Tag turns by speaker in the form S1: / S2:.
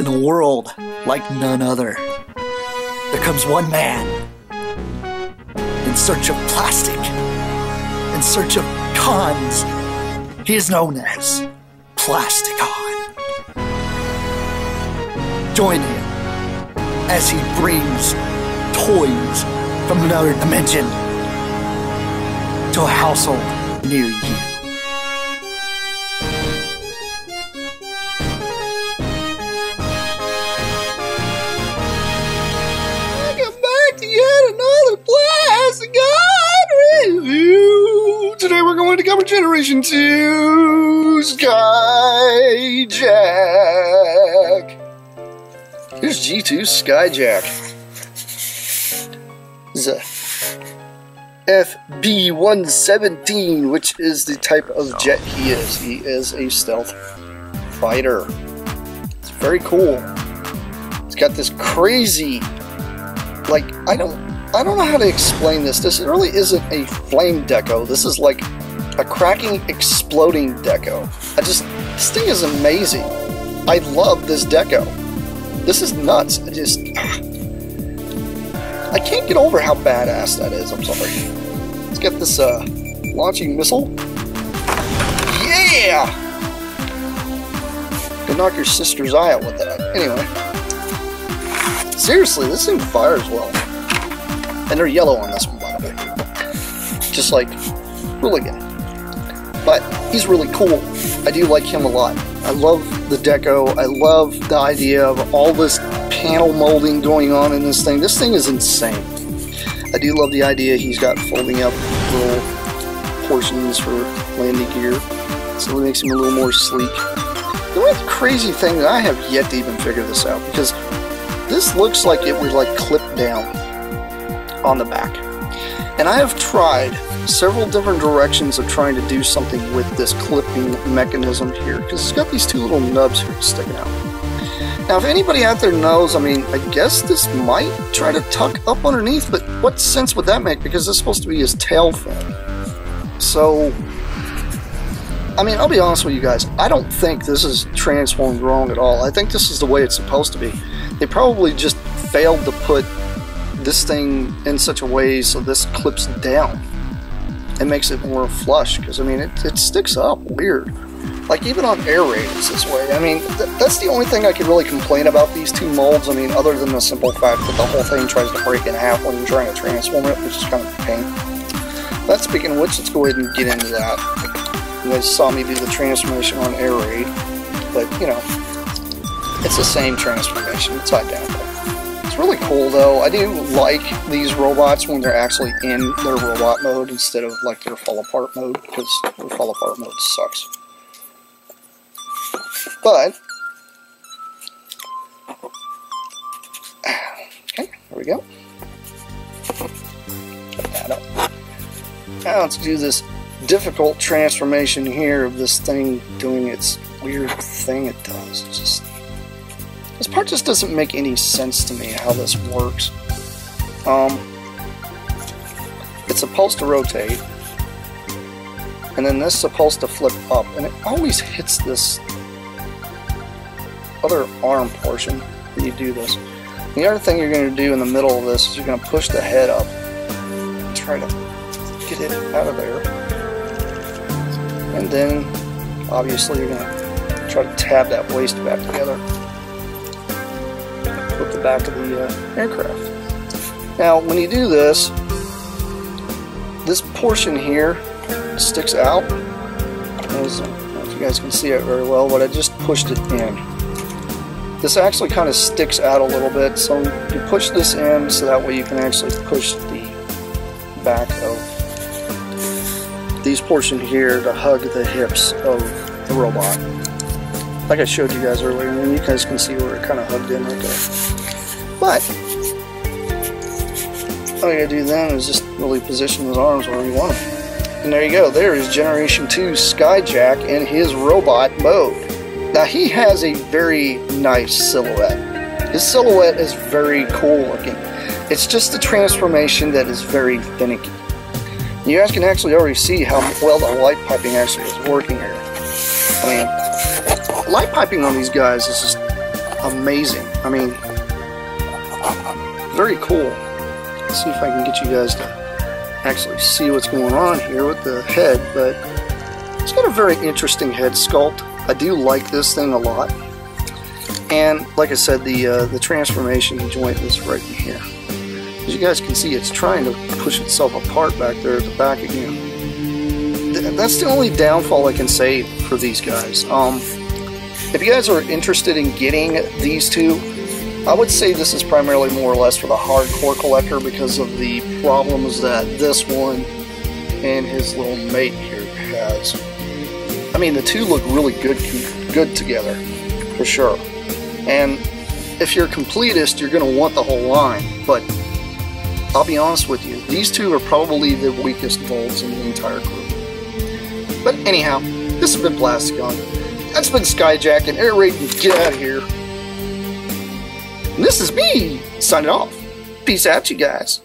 S1: a world like none other, there comes one man in search of plastic, in search of cons. He is known as Plasticon. Join him as he brings toys from another dimension to a household near you. Welcome back to yet another Plasticon review. Today we're going to cover Generation 2 Skyjack. Here's G2 Skyjack. This is a FB-117, which is the type of jet he is. He is a stealth fighter. It's very cool. It's got this crazy, like, I don't know how to explain this. This really isn't a flame deco. This is like a cracking, exploding deco. This thing is amazing. I love this deco. This is nuts. I can't get over how badass that is. I'm sorry. Let's get this launching missile. Yeah! Could knock your sister's eye out with that. Anyway. Seriously, this thing fires well. And they're yellow on this one, by the way. Just like Hooligan. But he's really cool. I do like him a lot. I love the deco. I love the idea of all this panel molding going on in this thing. This thing is insane. I do love the idea he's got folding up little portions for landing gear, so it makes him a little more sleek. The one crazy thing that I have yet to even figure this out, because this looks like it would like clip down on the back. And I have tried several different directions of trying to do something with this clipping mechanism here, because it's got these two little nubs here sticking out. Now, if anybody out there knows, I mean, I guess this might try to tuck up underneath, but what sense would that make? Because this is supposed to be his tail fin. So, I mean, I'll be honest with you guys. I don't think this is transformed wrong at all. I think this is the way it's supposed to be. They probably just failed to put this thing in such a way so this clips down and makes it more flush. Because, I mean, it sticks up weird. Like, even on air raid, it's this way. I mean, that's the only thing I could really complain about these two molds. I mean, other than the simple fact that the whole thing tries to break in half when you're trying to transform it, which is kind of a pain. But speaking of which, let's go ahead and get into that. You guys saw me do the transformation on air raid, but, you know, it's the same transformation. It's identical. It's really cool, though. I do like these robots when they're actually in their robot mode instead of, like, their fall apart mode, because their fall apart mode sucks. But, okay, there we go. Put that up. Now let's do this difficult transformation here of this thing doing its weird thing it does. This part just doesn't make any sense to me how this works. It's supposed to rotate, and then this is supposed to flip up, and it always hits this other arm portion when you do this. The other thing you're going to do in the middle of this is you're going to push the head up and try to get it out of there. And then obviously you're going to try to tab that waist back together with the back of the aircraft. Now when you do this, this portion here sticks out. As, I don't know if you guys can see it very well, but I just pushed it in. This actually kind of sticks out a little bit, so you push this in so that way you can actually push the back of these portions here to hug the hips of the robot. Like I showed you guys earlier, and you guys can see where it kind of hugged in right there. But all you gotta do then is just really position his arms where you want them. And there you go, there is Generation 2 Skyjack in his robot mode. Now he has a very nice silhouette. His silhouette is very cool looking. It's just the transformation that is very finicky. You guys can actually already see how well the light piping actually is working here. I mean, light piping on these guys is just amazing. I mean, very cool. Let's see if I can get you guys to actually see what's going on here with the head, but it's got a very interesting head sculpt. I do like this thing a lot. And like I said, the transformation joint is right in here. As you guys can see, it's trying to push itself apart back there at the back again. That's the only downfall I can say for these guys. If you guys are interested in getting these two, I would say this is primarily more or less for the hardcore collector because of the problems that this one and his little mate here has. I mean, the two look really good together, for sure. And if you're a completist, you're going to want the whole line, but I'll be honest with you, these two are probably the weakest molds in the entire group. But anyhow, this has been Plasticon. That's been Skyjack and Air Raid and get out of here. And this is me signing off. Peace out, you guys.